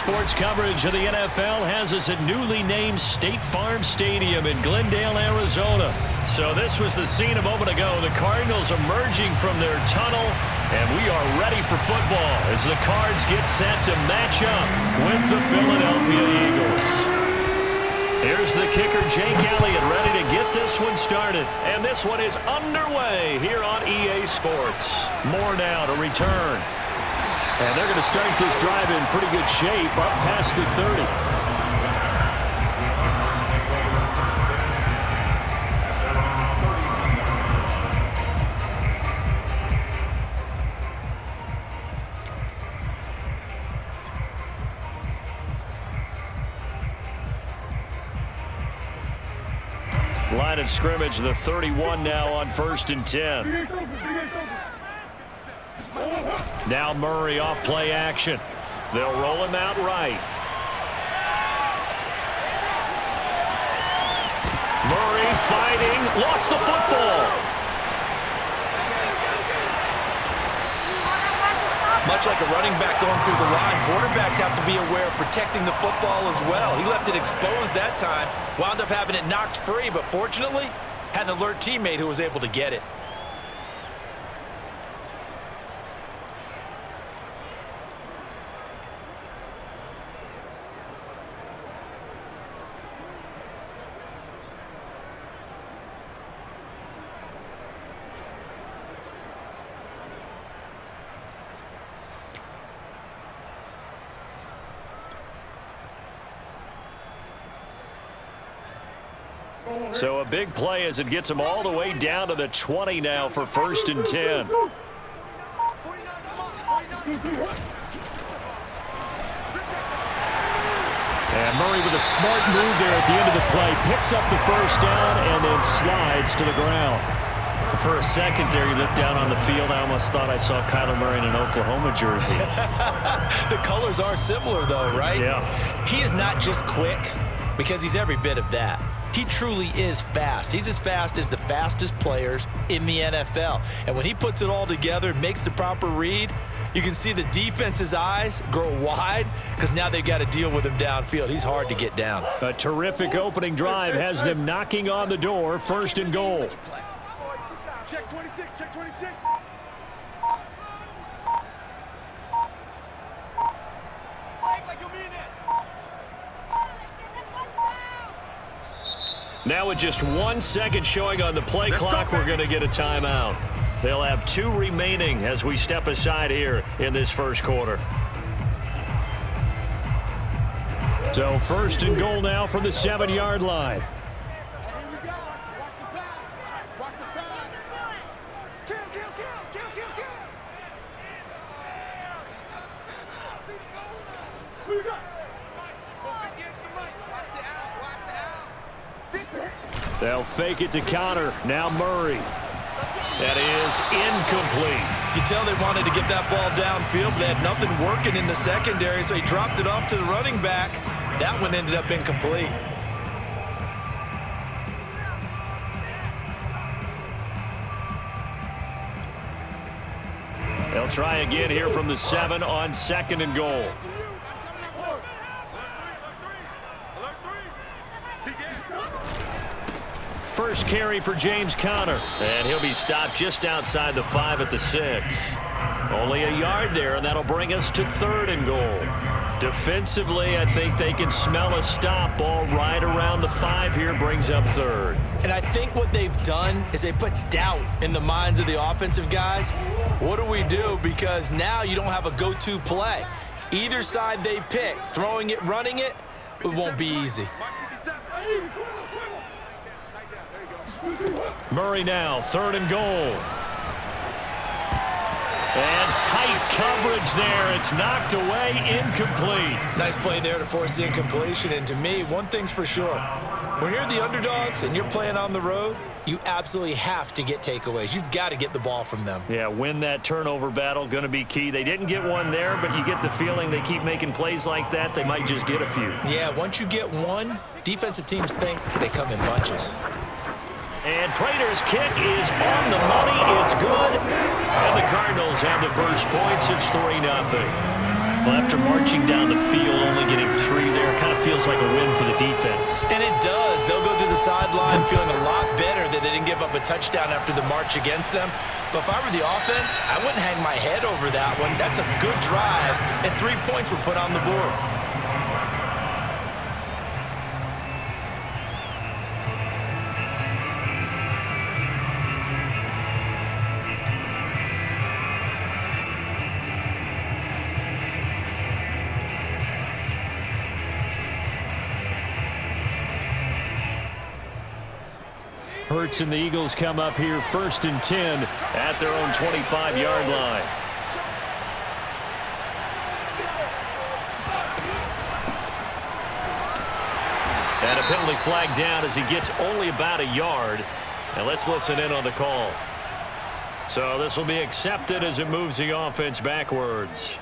sports coverage of the NFL has us at newly named State Farm Stadium in Glendale, Arizona. So this was the scene a moment ago. The Cardinals emerging from their tunnel, and we are ready for football as the Cards get set to match up with the Philadelphia Eagles. Here's the kicker, Jake Elliott, ready to get this one started. And this one is underway here on EA Sports. More now to return. And they're going to start this drive in pretty good shape, up past the 30. Line of scrimmage, the 31 now on 1st and 10. Now Murray off play action. They'll roll him out right. Murray fighting, lost the football. Much like a running back going through the line, quarterbacks have to be aware of protecting the football as well. He left it exposed that time, wound up having it knocked free, but fortunately, had an alert teammate who was able to get it. So a big play as it gets them all the way down to the 20 now for 1st and 10. And Murray with a smart move there at the end of the play. Picks up the first down and then slides to the ground. For a second there, he looked down on the field. I almost thought I saw Kyler Murray in an Oklahoma jersey. The colors are similar, though, right? Yeah. He is not just quick, because he's every bit of that. He truly is fast. He's as fast as the fastest players in the NFL. And when he puts it all together, makes the proper read, you can see the defense's eyes grow wide because now they've got to deal with him downfield. He's hard to get down. A terrific opening drive has them knocking on the door, 1st and goal. Check 26, check 26. Like you mean it. Now with just 1 second showing on the play clock, we're going to get a timeout. They'll have 2 remaining as we step aside here in this first quarter. So 1st and goal now from the 7-yard line. Here we go. Watch the pass. Watch the pass. Kill. Who you got? They'll fake it to Connor. Now Murray. That is incomplete. You can tell they wanted to get that ball downfield, but they had nothing working in the secondary, so he dropped it off to the running back. That one ended up incomplete. They'll try again here from the 7 on 2nd and goal. First carry for James Conner, and he'll be stopped just outside the 5 at the 6. Only a yard there, and that'll bring us to 3rd and goal. Defensively, I think they can smell a stop. Ball right around the 5 here, brings up 3rd. And I think what they've done is they put doubt in the minds of the offensive guys. What do we do? Because now you don't have a go-to play. Either side they pick, throwing it, running it, it won't be easy. Murray now, 3rd and goal. And tight coverage there. It's knocked away, incomplete. Nice play there to force the incompletion. And to me, one thing's for sure. When you're the underdogs and you're playing on the road, you absolutely have to get takeaways. You've got to get the ball from them. Yeah, win that turnover battle, going to be key. They didn't get one there, but you get the feeling they keep making plays like that, they might just get a few. Yeah, once you get one, defensive teams think they come in bunches. And Prater's kick is on the money. It's good. And the Cardinals have the first points. It's 3-0. Well, after marching down the field, only getting 3 there, kind of feels like a win for the defense. And it does. They'll go to the sideline feeling a lot better that they didn't give up a touchdown after the march against them. But if I were the offense, I wouldn't hang my head over that one. That's a good drive, and 3 points were put on the board. Hurts and the Eagles come up here 1st and 10 at their own 25-yard line. And a penalty flag down as he gets only about a yard. And let's listen in on the call. So this will be accepted as it moves the offense backwards.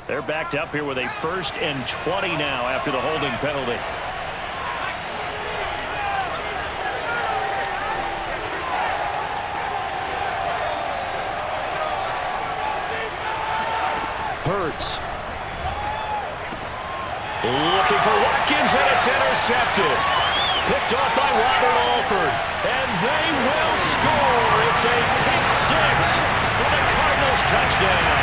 They're backed up here with a 1st and 20 now after the holding penalty. Hurts. Looking for Watkins, and it's intercepted. Picked off by Robert Alford. And they will score. It's a pick 6 for the Cardinals touchdown.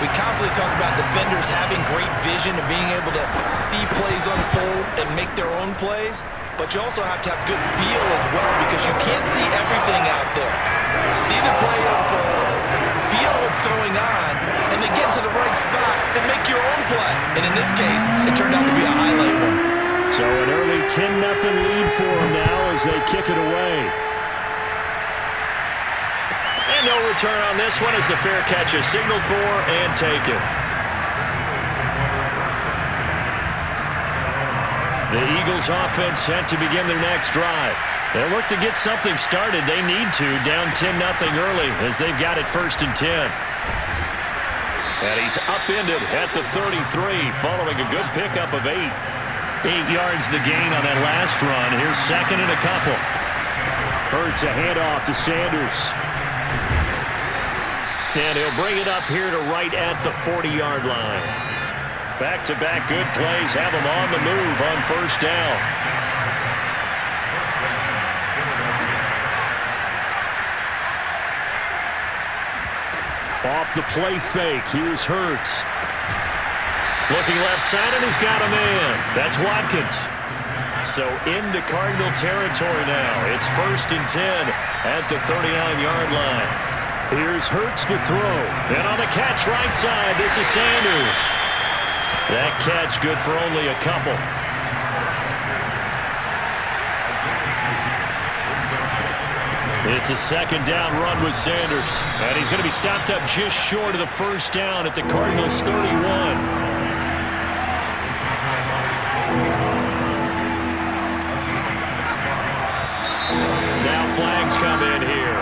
We constantly talk about defenders having great vision and being able to see plays unfold and make their own plays, but you also have to have good feel as well because you can't see everything out there. See the play unfold, feel what's going on, and then get to the right spot and make your own play. And in this case, it turned out to be a highlight one. So an early 10-0 lead for them now as they kick it away. And no return on this one as the fair catch is signaled for and taken. The Eagles offense set to begin their next drive. They'll look to get something started. They need to, down 10-0 early as they've got it 1st and 10. And he's upended at the 33 following a good pickup of 8. 8 yards the gain on that last run. Here's 2nd and a couple. Hurts a handoff to Sanders. And he'll bring it up here to right at the 40-yard line. Back-to-back good plays have him on the move on 1st down. Off the play fake, here's Hurts. Looking left side, and he's got a man. That's Watkins. So into Cardinal territory now. It's 1st and 10 at the 39-yard line. Here's Hurts to throw. And on the catch right side, this is Sanders. That catch good for only a couple. It's a 2nd down run with Sanders. And he's going to be stopped up just short of the 1st down at the Cardinals' 31. Now flags come in here.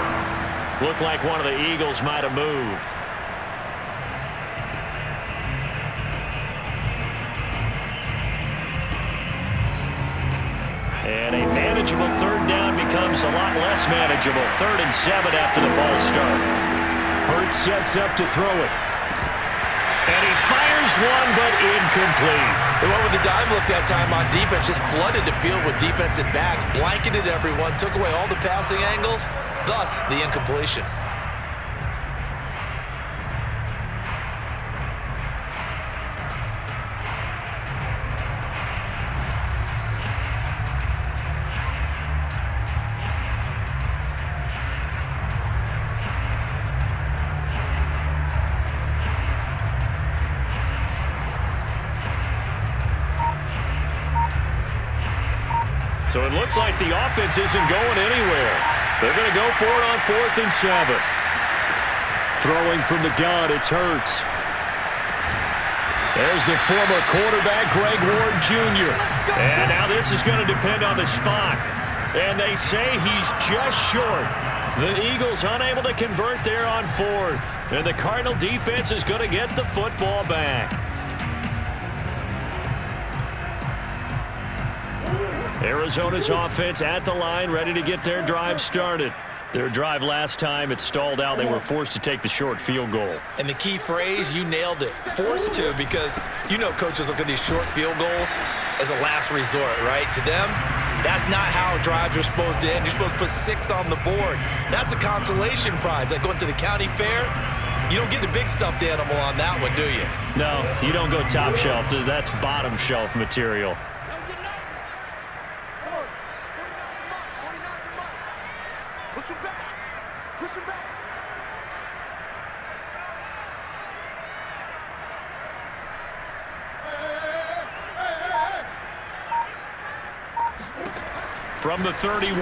Looked like one of the Eagles might have moved. And a manageable 3rd down becomes a lot less manageable. 3rd and 7 after the false start. Hurts sets up to throw it. And he fires one, but incomplete. They went with the dive look that time on defense, just flooded the field with defensive backs, blanketed everyone, took away all the passing angles, thus the incompletion. So it looks like the offense isn't going anywhere. They're going to go for it on 4th and 7. Throwing from the gun, it's Hurts. There's the former quarterback, Greg Ward Jr. And now this is going to depend on the spot. And they say he's just short. The Eagles unable to convert there on 4th. And the Cardinal defense is going to get the football back. Arizona's offense at the line, ready to get their drive started. Their drive last time, it stalled out. They were forced to take the short field goal. And the key phrase, you nailed it. Forced to, because you know coaches look at these short field goals as a last resort, right? To them, that's not how drives are supposed to end. You're supposed to put 6 on the board. That's a consolation prize. Like going to the county fair, you don't get the big stuffed animal on that one, do you? No, you don't go top shelf. That's bottom shelf material. Push him back. Push him back. From the 31,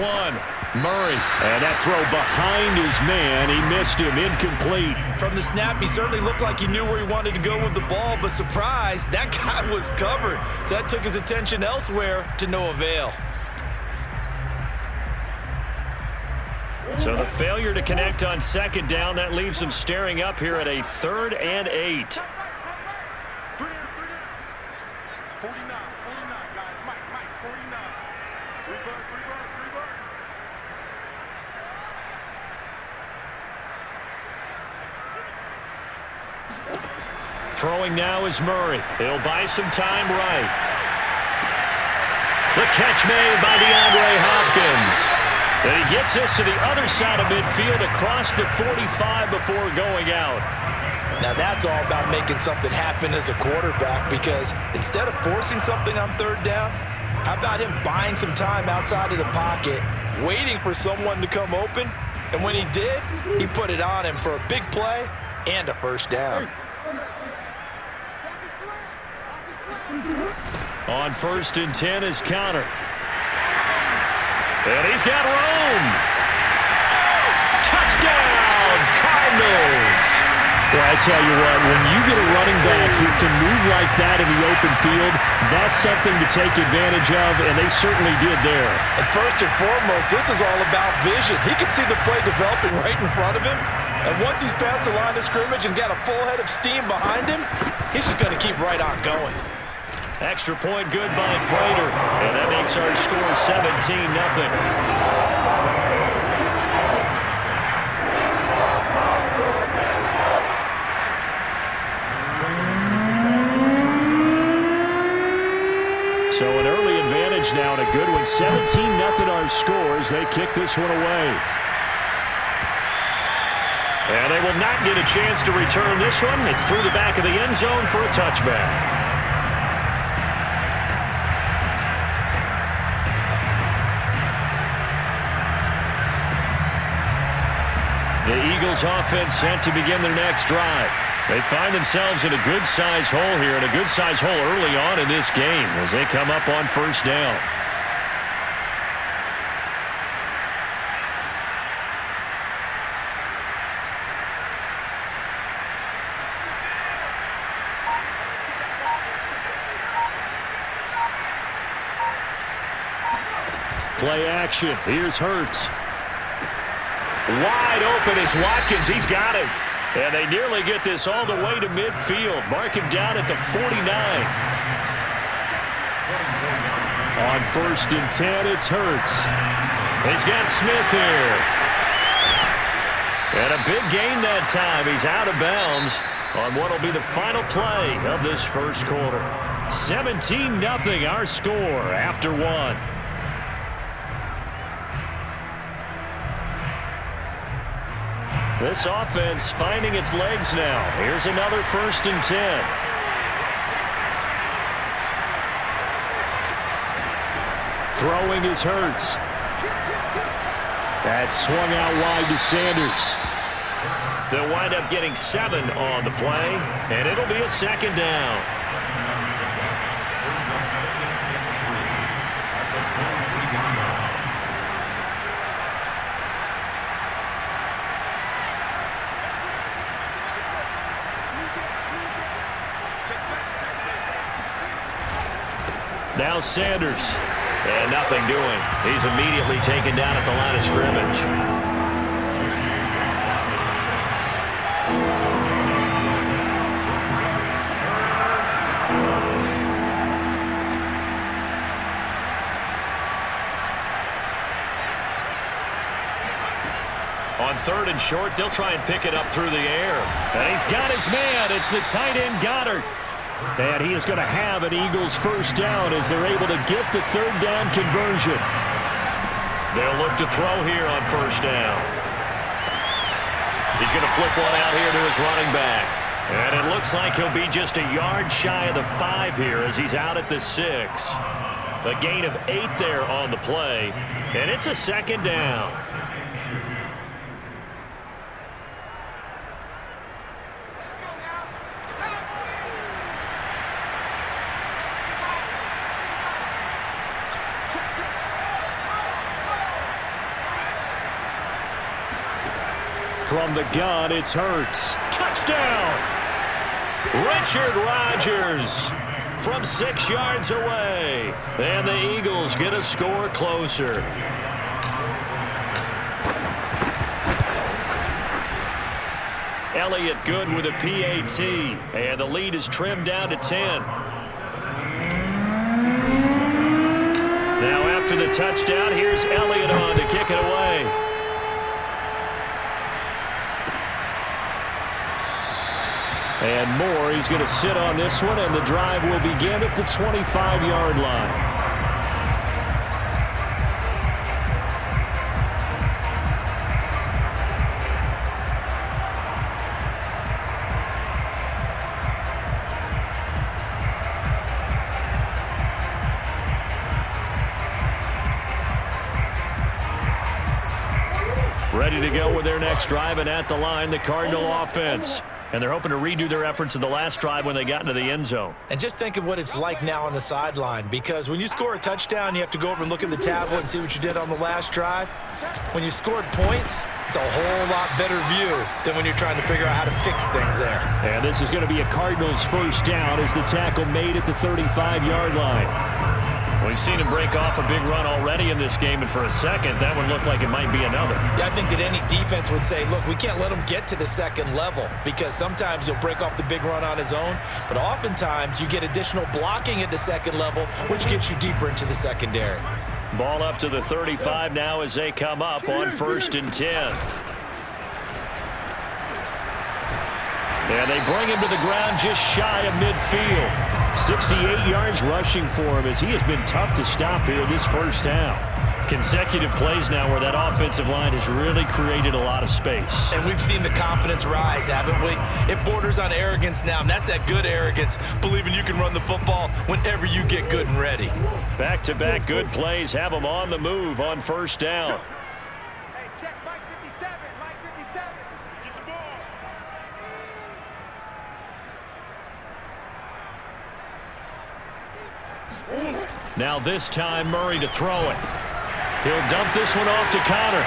Murray. And that throw behind his man. He missed him. Incomplete. From the snap, he certainly looked like he knew where he wanted to go with the ball, but surprise, that guy was covered. So that took his attention elsewhere to no avail. So the failure to connect on 2nd down, that leaves him staring up here at a 3rd and 8. 3 down. 49, guys. Mike, 49. 3 birds. Throwing now is Murray. He'll buy some time right. The catch made by DeAndre Hopkins. And he gets us to the other side of midfield across the 45 before going out. Now that's all about making something happen as a quarterback, because instead of forcing something on 3rd down, how about him buying some time outside of the pocket, waiting for someone to come open, and when he did, he put it on him for a big play and a 1st down. On 1st and 10 is counter. And he's got room. Touchdown, Cardinals. Well, I tell you what, when you get a running back who can move like that in the open field, that's something to take advantage of, and they certainly did there. And first and foremost, this is all about vision. He can see the play developing right in front of him, and once he's past the line of scrimmage and got a full head of steam behind him, he's just going to keep right on going. Extra point good by Prater, and that makes our score 17-0. So an early advantage now, and a good one. 17-0 our scores. They kick this one away. And they will not get a chance to return this one. It's through the back of the end zone for a touchback. The Eagles offense set to begin their next drive. They find themselves in a good-sized hole here, and a good-sized hole early on in this game as they come up on 1st down. Play action. Here's Hurts. Wide open is Watkins. He's got him. And they nearly get this all the way to midfield. Mark him down at the 49. On 1st and 10, it's Hurts. He's got Smith here. And a big gain that time. He's out of bounds on what will be the final play of this 1st quarter. 17-0 our score after 1. This offense finding its legs now. Here's another 1st and 10. Throwing is Hurts. That swung out wide to Sanders. They'll wind up getting 7 on the play, and it'll be a 2nd down. Now Sanders. And nothing doing. He's immediately taken down at the line of scrimmage. On 3rd and short, they'll try and pick it up through the air. And he's got his man. It's the tight end Goddard. And he is going to have an Eagles first down as they're able to get the 3rd down conversion. They'll look to throw here on 1st down. He's going to flip one out here to his running back. And it looks like he'll be just a yard shy of the 5 here as he's out at the 6. A gain of 8 there on the play, and it's a 2nd down. From the gun, it's Hurts. Touchdown! Richard Rodgers from 6 yards away. And the Eagles get a score closer. Elliott good with a PAT. And the lead is trimmed down to 10. Now after the touchdown, here's Elliott on to kick it away. And Moore, he's going to sit on this one, and the drive will begin at the 25-yard line. Ready to go with their next drive, and at the line, the Cardinal offense. And they're hoping to redo their efforts in the last drive when they got into the end zone. And just think of what it's like now on the sideline, because when you score a touchdown, you have to go over and look at the tablet and see what you did on the last drive. When you scored points, it's a whole lot better view than when you're trying to figure out how to fix things there. And this is going to be a Cardinals first down as the tackle made at the 35-yard line. We've seen him break off a big run already in this game, and for a second, that one looked like it might be another. Yeah, I think that any defense would say, look, we can't let him get to the 2nd level, because sometimes he'll break off the big run on his own, but oftentimes you get additional blocking at the 2nd level, which gets you deeper into the secondary. Ball up to the 35 now as they come up on 1st and 10. And they bring him to the ground just shy of midfield. 68 yards rushing for him as he has been tough to stop here this first half. Consecutive plays now where that offensive line has really created a lot of space. And we've seen the confidence rise, haven't we? It borders on arrogance now, and that's that good arrogance, believing you can run the football whenever you get good and ready. Back-to-back good plays have them on the move on 1st down. Hey, check Mike 57, Mike 57. Get the ball. Now this time Murray to throw it. He'll dump this one off to Connor.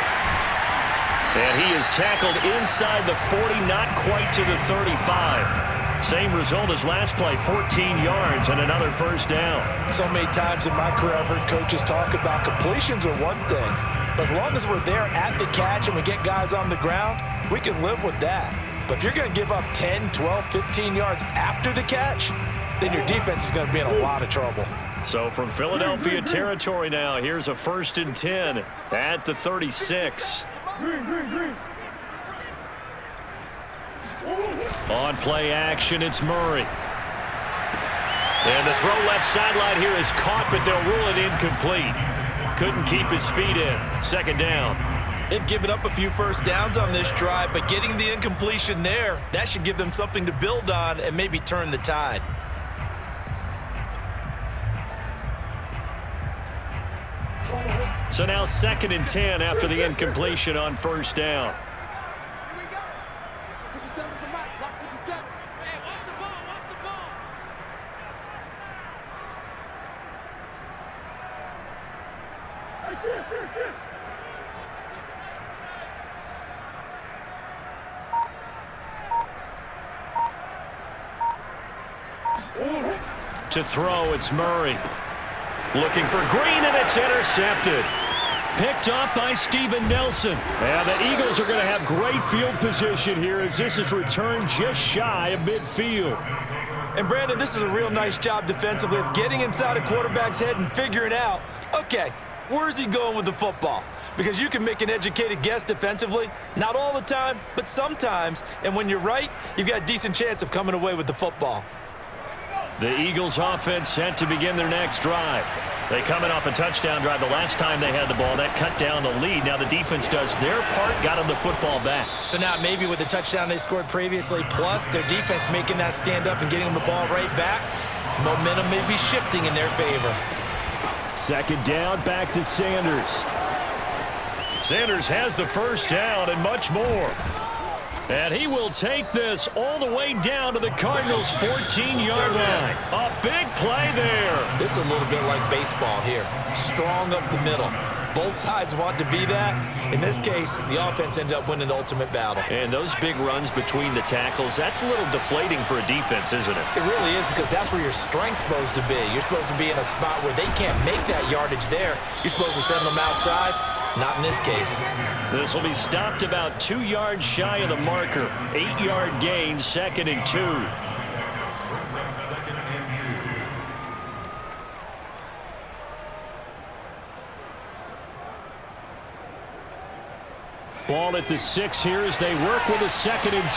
And he is tackled inside the 40, not quite to the 35. Same result as last play, 14 yards and another first down. So many times in my career I've heard coaches talk about completions are one thing, but as long as we're there at the catch and we get guys on the ground, we can live with that. But if you're going to give up 10, 12, 15 yards after the catch, then your defense is going to be in a lot of trouble. So from Philadelphia territory now, here's a 1st and 10 at the 36. On play action, it's Murray. And the throw left sideline here is caught, but they'll rule it incomplete. Couldn't keep his feet in. 2nd down. They've given up a few first downs on this drive, but getting the incompletion there, that should give them something to build on and maybe turn the tide. So now 2nd and 10 after the incompletion on 1st down. Here we go. 57 for Mike. Rock 57. Hey, watch the ball. Watch the ball. Hey, shit. To throw, it's Murray. Looking for Green, and it's intercepted. Picked off by Steven Nelson. And the Eagles are going to have great field position here as this is returned just shy of midfield. And Brandon, this is a real nice job defensively of getting inside a quarterback's head and figuring out, okay, Where's he going with the football? Because you can make an educated guess defensively. Not all the time, but sometimes. And when you're right, you've got a decent chance of coming away with the football. The Eagles offense set to begin their next drive. They coming off a touchdown drive the last time they had the ball. That cut down the lead. Now the defense does their part, got them the football back. So now maybe with the touchdown they scored previously, plus their defense making that stand up and getting them the ball right back, momentum may be shifting in their favor. Second down, back to Sanders. Sanders has the first down and much more. And he will take this all the way down to the Cardinals' 14-yard line. A big play there. This is a little bit like baseball here. Strong up the middle. Both sides want to be that. In this case, the offense ended up winning the ultimate battle. And those big runs between the tackles, that's a little deflating for a defense, isn't it? It really is, because that's where your strength's supposed to be. You're supposed to be in a spot where they can't make that yardage there. You're supposed to send them outside. Not in this case. This will be stopped about 2 yards shy of the marker. 8-yard gain, 2nd and 2. Ball at the 6 here as they work with a 2nd and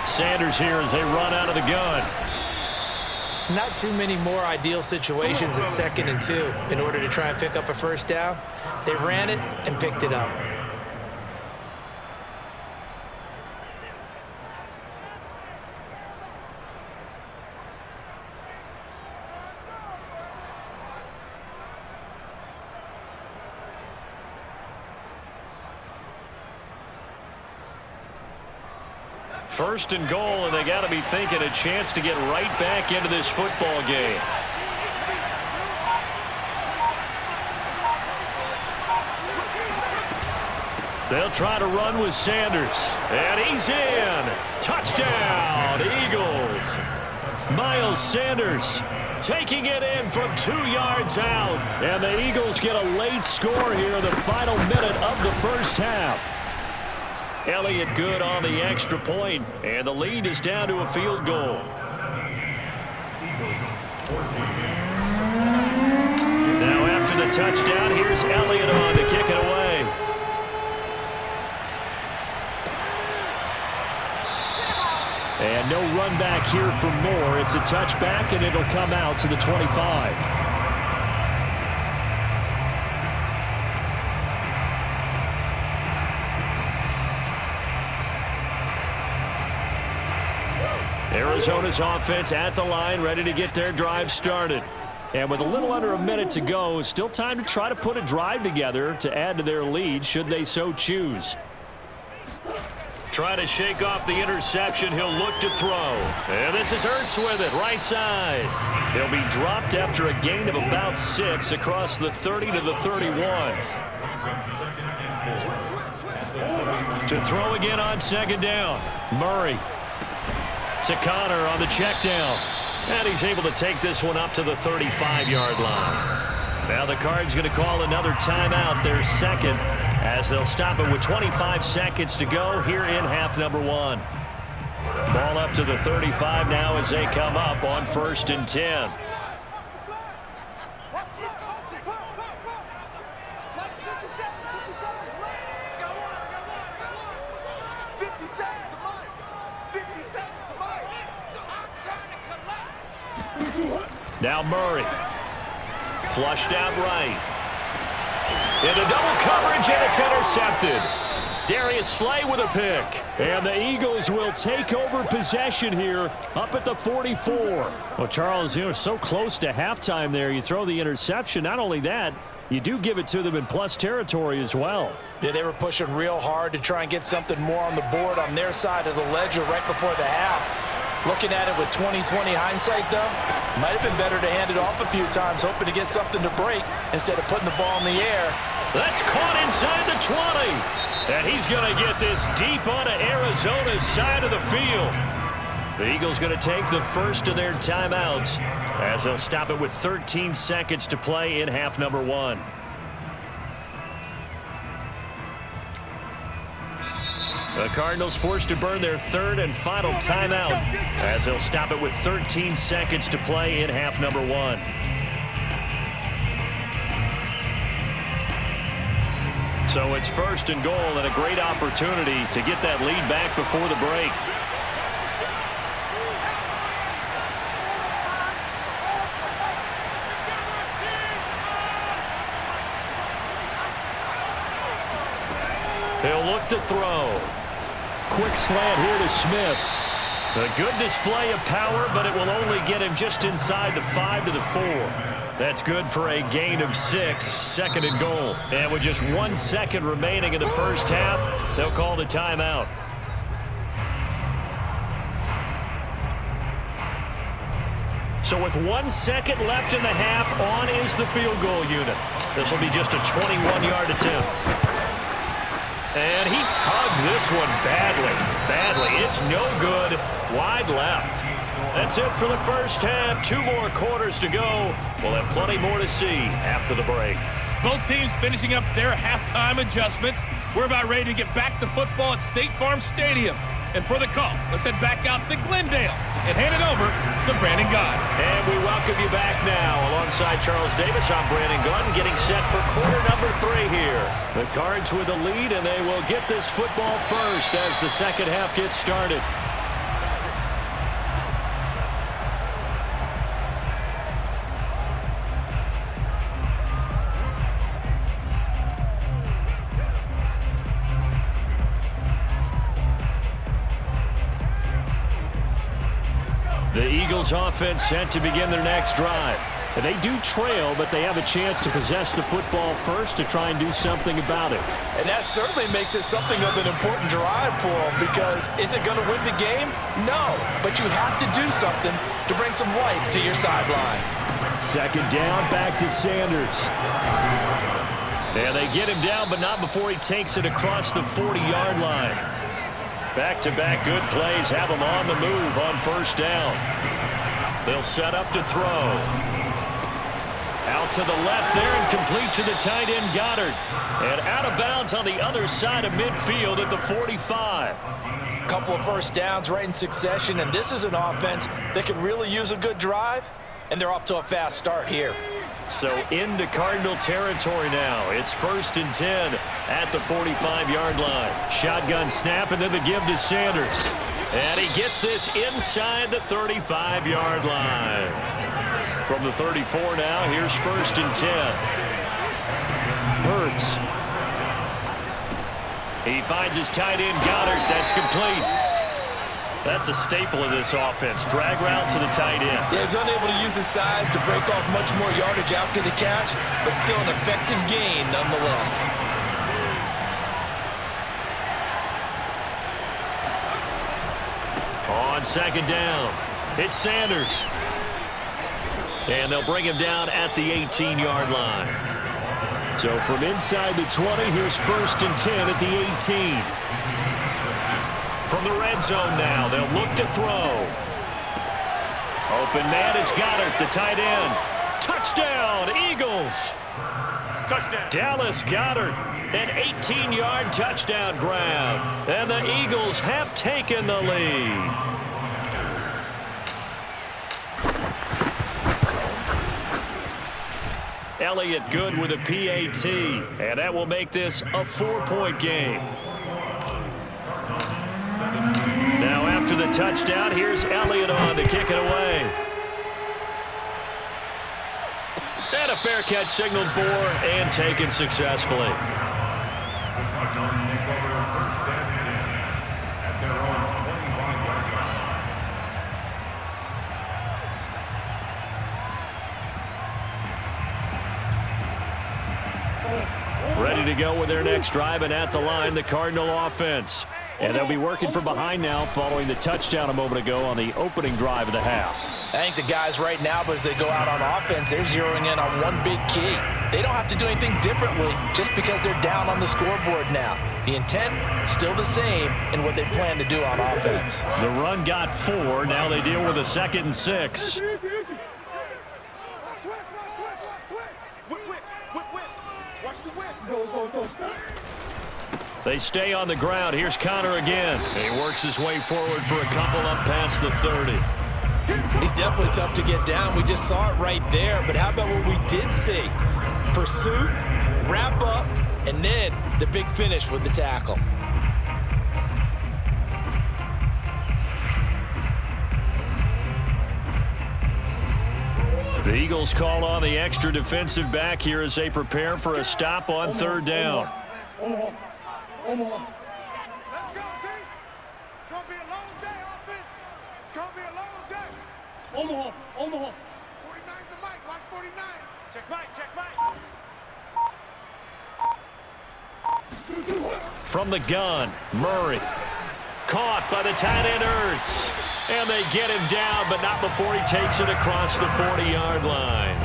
2. Sanders here as they run out of the gun. Not too many more ideal situations at 2nd and 2 in order to try and pick up a first down. They ran it and picked it up. First and goal, and they got to be thinking a chance to get right back into this football game. They'll try to run with Sanders, and he's in. Touchdown, Eagles. Miles Sanders taking it in from 2 yards out, and the Eagles get a late score here in the final minute of the first half. Elliott good on the extra point, and the lead is down to a field goal. Now after the touchdown, here's Elliott on to kick it away. And no run back here for more. It's a touchback, and it'll come out to the 25. Arizona's offense at the line, ready to get their drive started. And with a little under a minute to go, still time to try to put a drive together to add to their lead should they so choose. Try to shake off the interception. He'll look to throw. And this is Ertz with it, right side. He'll be dropped after a gain of about 6 across the 30 to the 31. To throw again on second down. Murray. To Connor on the check down. And he's able to take this one up to the 35-yard line. Now the Cards going to call another timeout, their second, as they'll stop it with 25 seconds to go here in half number 1. Ball up to the 35 now as they come up on 1st and 10. Now Murray. Flushed out right. Into double coverage, and it's intercepted. Darius Slay with a pick. And the Eagles will take over possession here up at the 44. Well, Charles, you know, so close to halftime there. You throw the interception. Not only that, you do give it to them in plus territory as well. Yeah, they were pushing real hard to try and get something more on the board on their side of the ledger right before the half. Looking at it with 20/20 hindsight, though, might have been better to hand it off a few times, hoping to get something to break instead of putting the ball in the air. That's caught inside the 20. And he's going to get this deep onto Arizona's side of the field. The Eagles going to take the first of their timeouts as they'll stop it with 13 seconds to play in half number 1. The Cardinals forced to burn their third and final timeout as they'll stop it with 13 seconds to play in half number 1. So it's 1st and goal and a great opportunity to get that lead back before the break. He'll look to throw. Quick slant here to Smith. A good display of power, but it will only get him just inside the 5 to the 4. That's good for a gain of 6, 2nd and goal. And with just 1 second remaining in the first half, they'll call the timeout. So with 1 second left in the half, on is the field goal unit. This will be just a 21-yard attempt. And he tugged this one badly. It's no good. Wide left. That's it for the first half. 2 more quarters to go. We'll have plenty more to see after the break. Both teams finishing up their halftime adjustments. We're about ready to get back to football at State Farm Stadium. And for the call, let's head back out to Glendale and hand it over to Brandon Gunn. And we welcome you back now. Alongside Charles Davis, I'm Brandon Gunn, getting set for quarter number 3 here. The Cards with the lead, and they will get this football first as the second half gets started. The Eagles offense set to begin their next drive. And they do trail, but they have a chance to possess the football first to try and do something about it. And that certainly makes it something of an important drive for them, because is it going to win the game? No, but you have to do something to bring some life to your sideline. 2nd down, back to Sanders. And they get him down, but not before he takes it across the 40-yard line. Back-to-back good plays have them on the move on 1st down. They'll set up to throw. Out to the left there and complete to the tight end Goddard. And out of bounds on the other side of midfield at the 45. Couple of first downs right in succession, and this is an offense that could really use a good drive, and they're off to a fast start here. So into Cardinal territory now. It's 1st and 10 at the 45-yard line. Shotgun snap and then the give to Sanders. And he gets this inside the 35-yard line. From the 34 now, here's 1st and 10. Hurts. He finds his tight end Goddard. That's complete. That's a staple of this offense. Drag route to the tight end. Yeah, he's unable to use his size to break off much more yardage after the catch, but still an effective gain nonetheless. On 2nd down, it's Sanders. And they'll bring him down at the 18-yard line. So from inside the 20, here's 1st and 10 at the 18. From the red zone now, they'll look to throw. Open man is Goddard, the tight end. Touchdown, Eagles. Touchdown. Dallas Goddard, an 18-yard touchdown grab. And the Eagles have taken the lead. Elliott good with a PAT, and that will make this a 4-point game. Now after the touchdown, here's Elliott on to kick it away. And a fair catch signaled for and taken successfully. Ready to go with their next drive, and at the line, the Cardinal offense. And they'll be working from behind now following the touchdown a moment ago on the opening drive of the half. I think the guys right now, as they go out on offense, they're zeroing in on one big key. They don't have to do anything differently just because they're down on the scoreboard now. The intent, still the same in what they plan to do on offense. The run got 4. Now they deal with a 2nd and 6. They stay on the ground. Here's Connor again. He works his way forward for a couple up past the 30. He's definitely tough to get down. We just saw it right there. But how about what we did see? Pursuit, wrap up, and then the big finish with the tackle. The Eagles call on the extra defensive back here as they prepare for a stop on third down. Let's go, D. It's going to be a long day, offense. It's going to be a long day. Omaha. 49's the mic. Watch 49. Check mic. From the gun, Murray. Caught by the tight end, Ertz. And they get him down, but not before he takes it across the 40-yard line.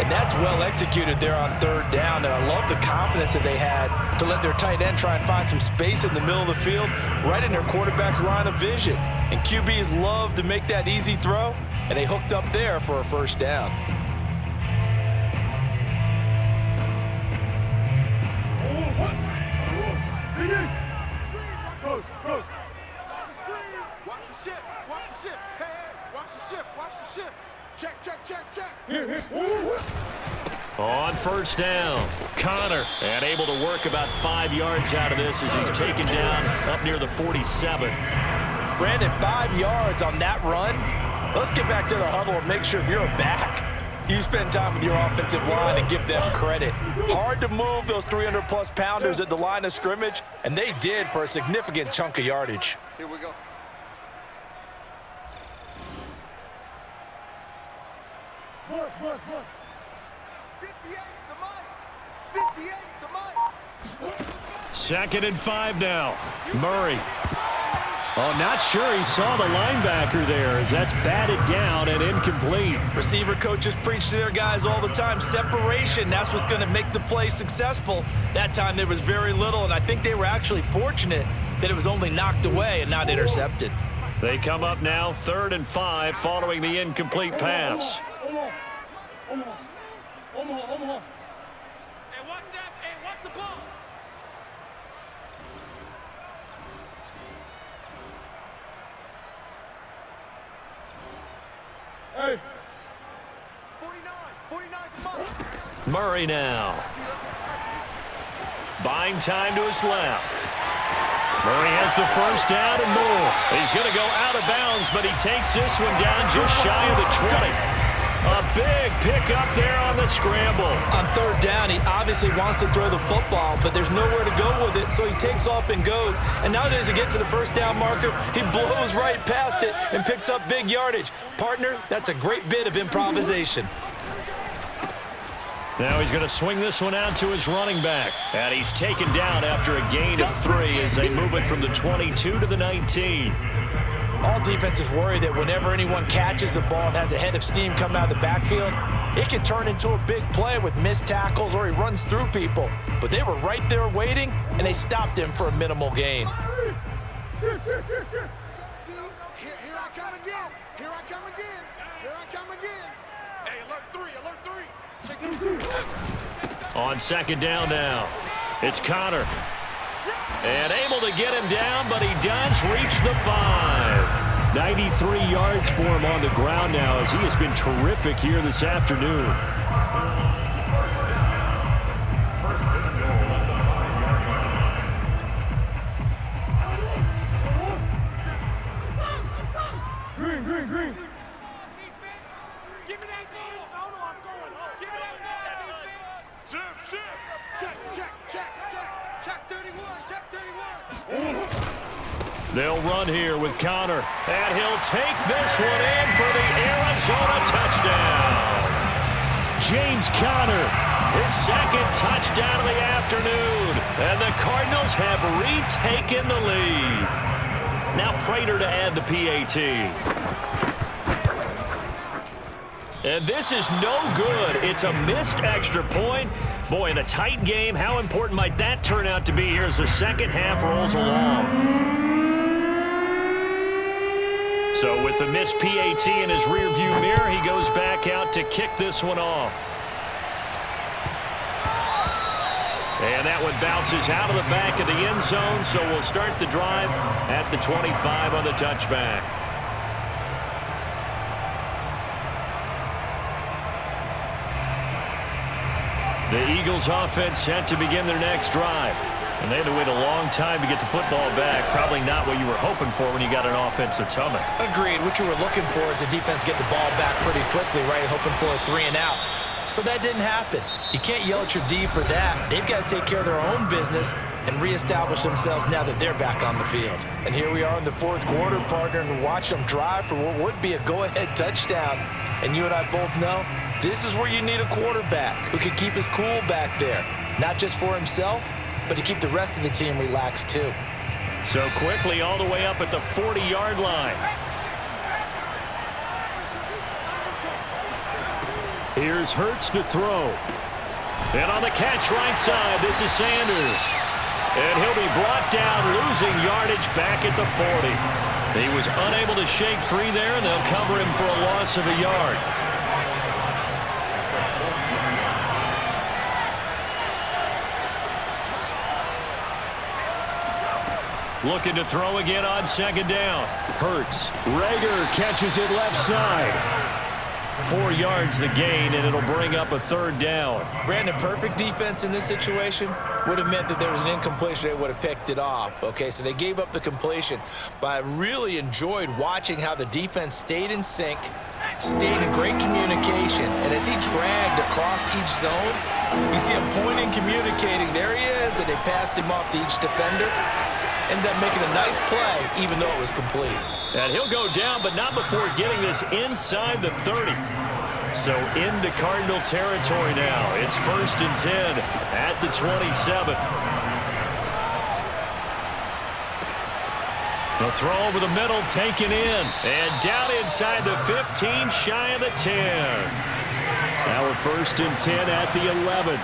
And that's well executed there on third down, and I love the confidence that they had to let their tight end try and find some space in the middle of the field, right in their quarterback's line of vision. And QBs love to make that easy throw, and they hooked up there for a first down. Watch the ship. Hey, watch the ship. Check. On first down, Connor, and able to work about 5 yards out of this as he's taken down up near the 47. Brandon, 5 yards on that run. Let's get back to the huddle and make sure if you're a back, you spend time with your offensive line and give them credit. Hard to move those 300-plus pounders at the line of scrimmage, and they did for a significant chunk of yardage. Here we go. Buzz. 58's the mic. 2nd and 5 now. Murray. Oh, not sure he saw the linebacker there as that's batted down and incomplete. Receiver coaches preach to their guys all the time. Separation, that's what's going to make the play successful. That time there was very little, and I think they were actually fortunate that it was only knocked away and not intercepted. They come up now 3rd and 5 following the incomplete pass. Omaha. Hey, watch that. Hey, watch the ball. Hey. 49's the mic. Murray now. Buying time to his left. Murray has the first down and more. He's going to go out of bounds, but he takes this one down just shy of the 20. A big pickup there on the scramble. On third down, he obviously wants to throw the football, but there's nowhere to go with it, so he takes off and goes. And now as he gets to the first down marker, he blows right past it and picks up big yardage. Partner, that's a great bit of improvisation. Now he's going to swing this one out to his running back. And he's taken down after a gain of 3 as they move it from the 22 to the 19. All defenses worry that whenever anyone catches the ball and has a head of steam come out of the backfield, it can turn into a big play with missed tackles or he runs through people. But they were right there waiting, and they stopped him for a minimal gain. Here I come again. Hey, alert 3. Check them 2. On 2nd down now, it's Connor. And able to get him down, but he does reach the 5. 93 yards for him on the ground now as he has been terrific here this afternoon. Green. Give me that ball. Hold on, I'm going home. Give me that ball, defense. Check 31. They'll run here with Connor, and he'll take this one in for the Arizona touchdown. James Conner, his 2nd touchdown of the afternoon, and the Cardinals have retaken the lead. Now Prater to add the PAT. And this is no good. It's a missed extra point. Boy, in a tight game, how important might that turn out to be here as the second half rolls along? So with the missed PAT in his rearview mirror, he goes back out to kick this one off. And that one bounces out of the back of the end zone, so we'll start the drive at the 25 on the touchback. The Eagles offense set to begin their next drive. And they had to wait a long time to get the football back. Probably not what you were hoping for when you got an offense that's humming. Agreed. What you were looking for is the defense get the ball back pretty quickly, right? Hoping for a 3-and-out. So that didn't happen. You can't yell at your D for that. They've got to take care of their own business and reestablish themselves now that they're back on the field. And here we are in the fourth quarter, partner, and watch them drive for what would be a go-ahead touchdown. And you and I both know this is where you need a quarterback who can keep his cool back there, not just for himself, but to keep the rest of the team relaxed too. So quickly all the way up at the 40-yard line. Here's Hurts to throw. And on the catch right side, this is Sanders. And he'll be brought down, losing yardage back at the 40. He was unable to shake free there, and they'll cover him for a loss of a yard. Looking to throw again on second down. Hurts. Rager catches it left side. 4 yards the gain, and it'll bring up a third down. Brandon, perfect defense in this situation would have meant that there was an incompletion. They would have picked it off. Okay, so they gave up the completion. But I really enjoyed watching how the defense stayed in sync, stayed in great communication. And as he dragged across each zone, you see him pointing, communicating. There he is, and they passed him off to each defender. Ended up making a nice play, even though it was complete. And he'll go down, but not before getting this inside the 30. So into Cardinal territory now. It's 1st and 10 at the 27. The throw over the middle, taken in. And down inside the 15, shy of the 10. Now we're 1st and 10 at the 11.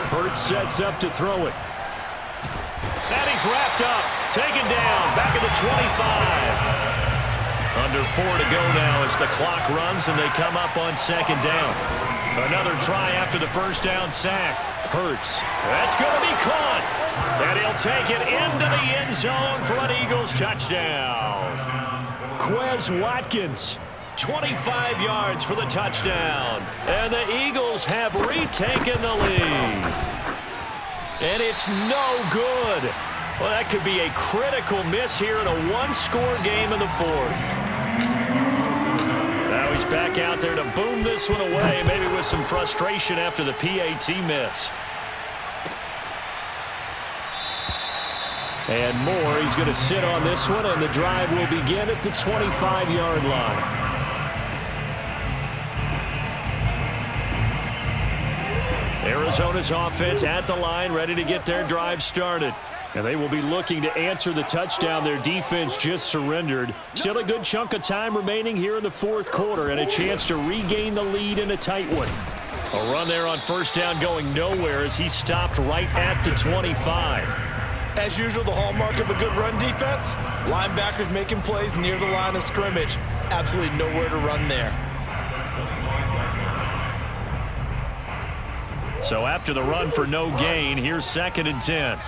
Hurts sets up to throw it. And he's wrapped up, taken down, back at the 25. Under 4 to go now as the clock runs and they come up on second down. Another try after the first down sack. Hurts. That's going to be caught. And he'll take it into the end zone for an Eagles touchdown. Quez Watkins. 25 yards for the touchdown. And the Eagles have retaken the lead. And it's no good. Well, that could be a critical miss here in a one-score game in the fourth. Now he's back out there to boom this one away, maybe with some frustration after the PAT miss. And more, he's going to sit on this one, and the drive will begin at the 25-yard line. Arizona's offense at the line, ready to get their drive started. And they will be looking to answer the touchdown their defense just surrendered. Still a good chunk of time remaining here in the fourth quarter and a chance to regain the lead in a tight one. A run there on first down going nowhere as he stopped right at the 25. As usual, the hallmark of a good run defense, linebackers making plays near the line of scrimmage. Absolutely nowhere to run there. So after the run for no gain, here's 2nd and 10.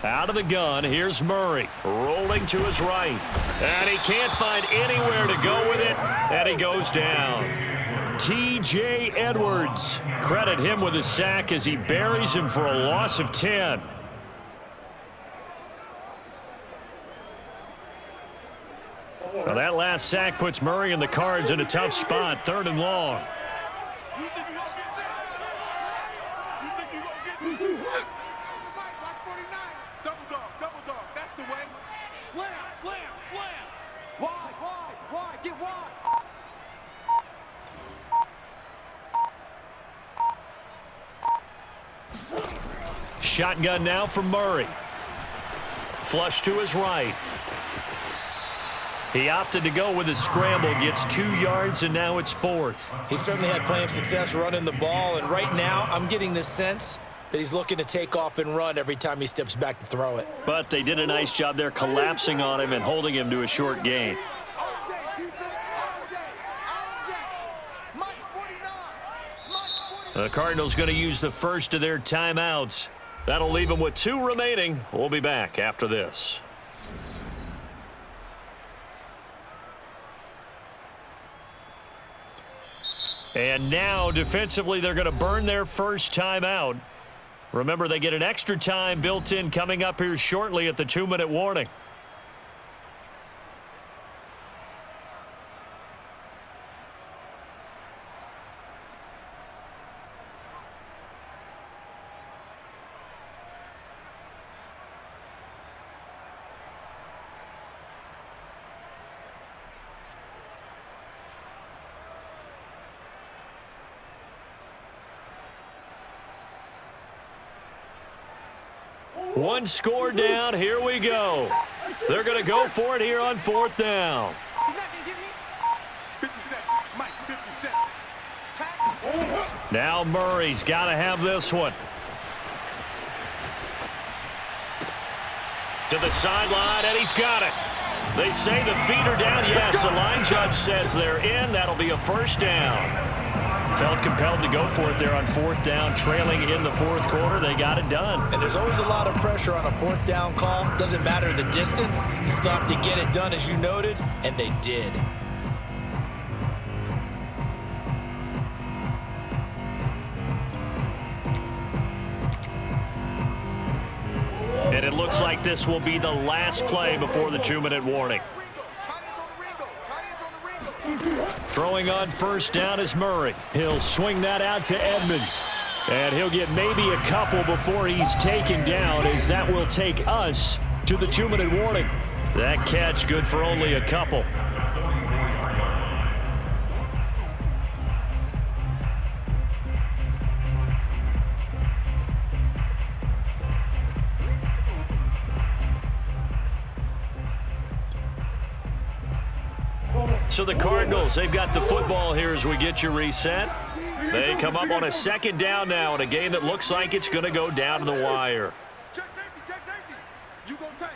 Out of the gun, here's Murray, rolling to his right. And he can't find anywhere to go with it, and he goes down. T.J. Edwards, credit him with a sack as he buries him for a loss of 10. Well, that last sack puts Murray and the Cards in a tough spot, 3rd and long. Shotgun now for Murray. Flush to his right. He opted to go with a scramble, gets 2 yards, and now it's 4th. He certainly had plenty of success running the ball, and right now I'm getting the sense that he's looking to take off and run every time he steps back to throw it. But they did a nice job there collapsing on him and holding him to a short gain. All day, defense, all day, all day. Mike's 49. Mike's 49. The Cardinals going to use the first of their timeouts. That'll leave them with 2 remaining. We'll be back after this. And now, defensively, they're going to burn their first timeout. Remember, they get an extra time built in coming up here shortly at the 2-minute warning. One score down. Here we go. They're going to go for it here on 4th down. He's not going to get me. 50 seconds. Mike, 50 seconds. Tackle. Now Murray's got to have this one. To the sideline, and he's got it. They say the feet are down. Yes, the line judge says they're in. That'll be a first down. Felt compelled to go for it there on 4th down, trailing in the 4th quarter. They got it done. And there's always a lot of pressure on a 4th down call. Doesn't matter the distance. You still have to get it done, as you noted, and they did. And it looks like this will be the last play before the 2-minute warning. Throwing on first down is Murray. He'll swing that out to Edmonds. And he'll get maybe a couple before he's taken down, as that will take us to the 2-minute warning. That catch good for only a couple. So the Cardinals, they've got the football here as we get you reset. They come up on a 2nd down now in a game that looks like it's going to go down to the wire. Check safety. You go tight.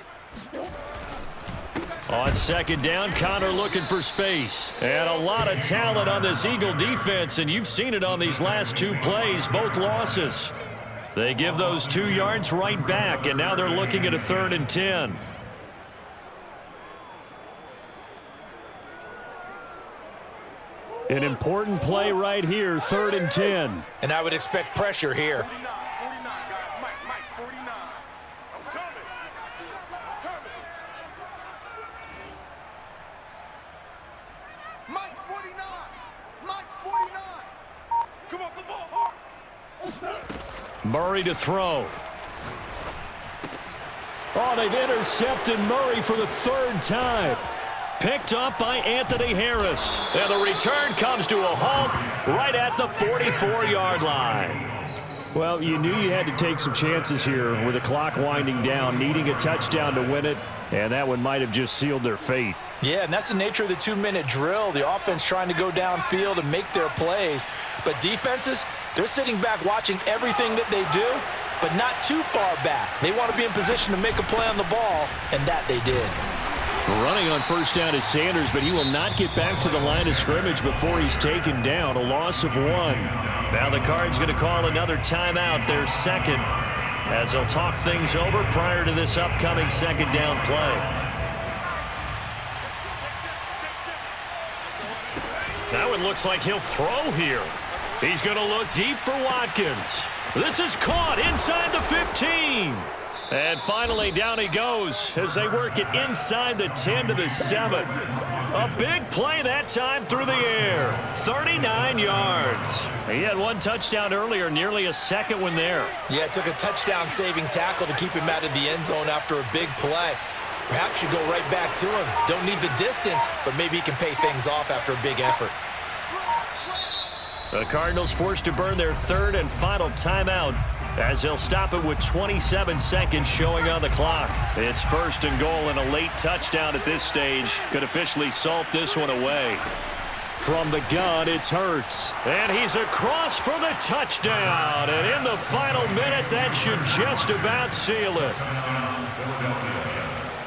On 2nd down, Connor looking for space. And a lot of talent on this Eagle defense, and you've seen it on these last 2 plays, both losses. They give those 2 yards right back, and now they're looking at a 3rd and 10. An important play right here, 3rd and 10. And I would expect pressure here. 49, guys. Mike, 49. I'm coming. Mike's 49. Mike's 49. Come on, the ball hard. Murray to throw. Oh, they've intercepted Murray for the 3rd time. Picked up by Anthony Harris. And the return comes to a halt right at the 44-yard line. Well, you knew you had to take some chances here with the clock winding down, needing a touchdown to win it, and that one might have just sealed their fate. Yeah, and that's the nature of the 2-minute drill. The offense trying to go downfield and make their plays. But defenses, they're sitting back watching everything that they do, but not too far back. They want to be in position to make a play on the ball, and that they did. Running on first down is Sanders, but he will not get back to the line of scrimmage before he's taken down. A loss of 1. Now the Cards going to call another timeout, their 2nd, as they'll talk things over prior to this upcoming 2nd down play. Now it looks like he'll throw here. He's going to look deep for Watkins. This is caught inside the 15. And finally, down he goes as they work it inside the 10 to the 7. A big play that time through the air. 39 yards. He had 1 touchdown earlier, nearly a 2nd one there. Yeah, it took a touchdown-saving tackle to keep him out of the end zone after a big play. Perhaps you go right back to him. Don't need the distance, but maybe he can pay things off after a big effort. The Cardinals forced to burn their 3rd and final timeout, as they'll stop it with 27 seconds showing on the clock. It's 1st and goal, and a late touchdown at this stage could officially salt this one away. From the gun, it's Hurts. And he's across for the touchdown. And in the final minute, that should just about seal it.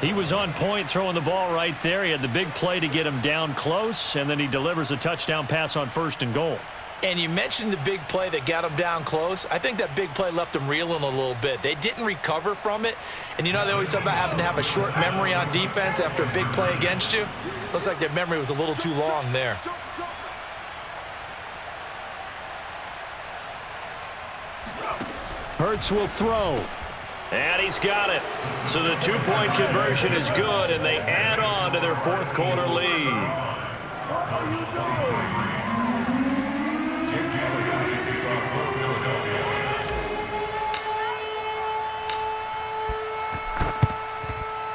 He was on point throwing the ball right there. He had the big play to get him down close, and then he delivers a touchdown pass on 1st and goal. And you mentioned the big play that got him down close. I think that big play left him reeling a little bit. They didn't recover from it. And you know they always talk about having to have a short memory on defense after a big play against you? Looks like their memory was a little too long there. Hurts will throw. And he's got it. So the two-point conversion is good, and they add on to their 4th quarter lead.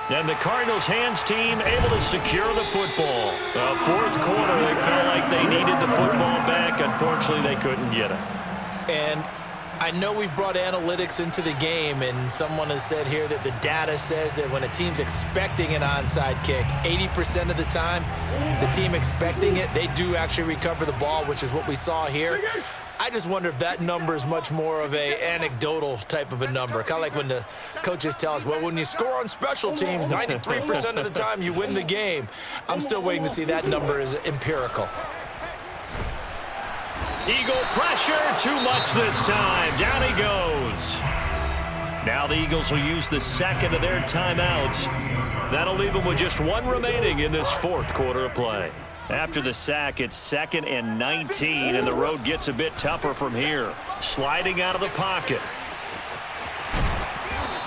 And the Cardinals' hands team able to secure the football. 4th quarter, they felt like they needed the football back. Unfortunately, they couldn't get it. And I know we've brought analytics into the game, and someone has said here that the data says that when a team's expecting an onside kick, 80% of the time, the team expecting it, they do actually recover the ball, which is what we saw here. I just wonder if that number is much more of a anecdotal type of a number. Kind of like when the coaches tell us, well, when you score on special teams, 93% of the time you win the game. I'm still waiting to see that number is empirical. Eagle pressure, too much this time. Down he goes. Now the Eagles will use the 2nd of their timeouts. That'll leave them with just 1 remaining in this 4th quarter of play. After the sack, it's 2nd and 19, and the road gets a bit tougher from here. Sliding out of the pocket.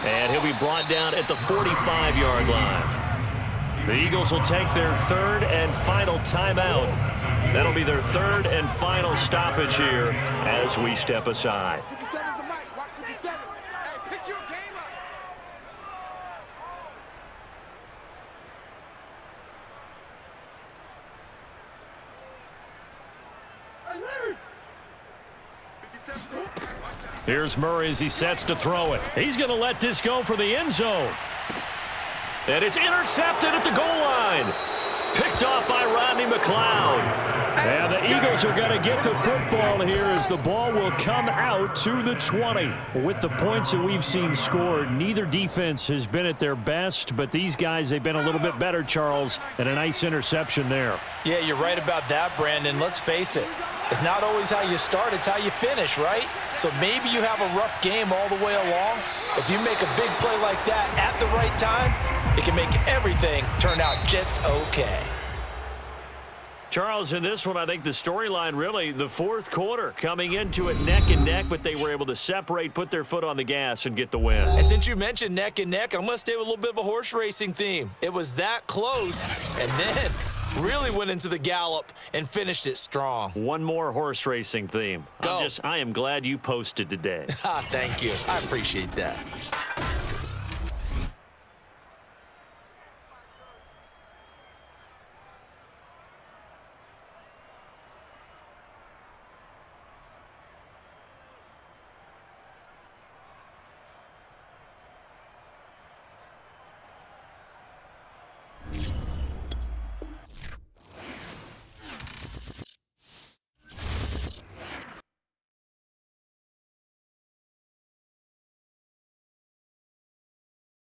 And he'll be brought down at the 45-yard line. The Eagles will take their 3rd and final timeout. That'll be their 3rd and final stoppage here as we step aside. 57's the mic. Watch 57. Hey, pick your game up. Here's Murray as he sets to throw it. He's going to let this go for the end zone. And it's intercepted at the goal line. Picked off by Rodney McLeod. And the Eagles are going to get the football here as the ball will come out to the 20. With the points that we've seen scored, neither defense has been at their best, but these guys, they've been a little bit better, Charles, and a nice interception there. Yeah, you're right about that, Brandon. Let's face it. It's not always how you start, it's how you finish, right? So maybe you have a rough game all the way along. If you make a big play like that at the right time, it can make everything turn out just okay. Charles, in this one, I think the storyline really, the 4th quarter, coming into it neck and neck, but they were able to separate, put their foot on the gas, and get the win. And since you mentioned neck and neck, I'm going to stay with a little bit of a horse racing theme. It was that close, and then really went into the gallop and finished it strong. One more horse racing theme. Go. I am glad you posted today. Thank you. I appreciate that.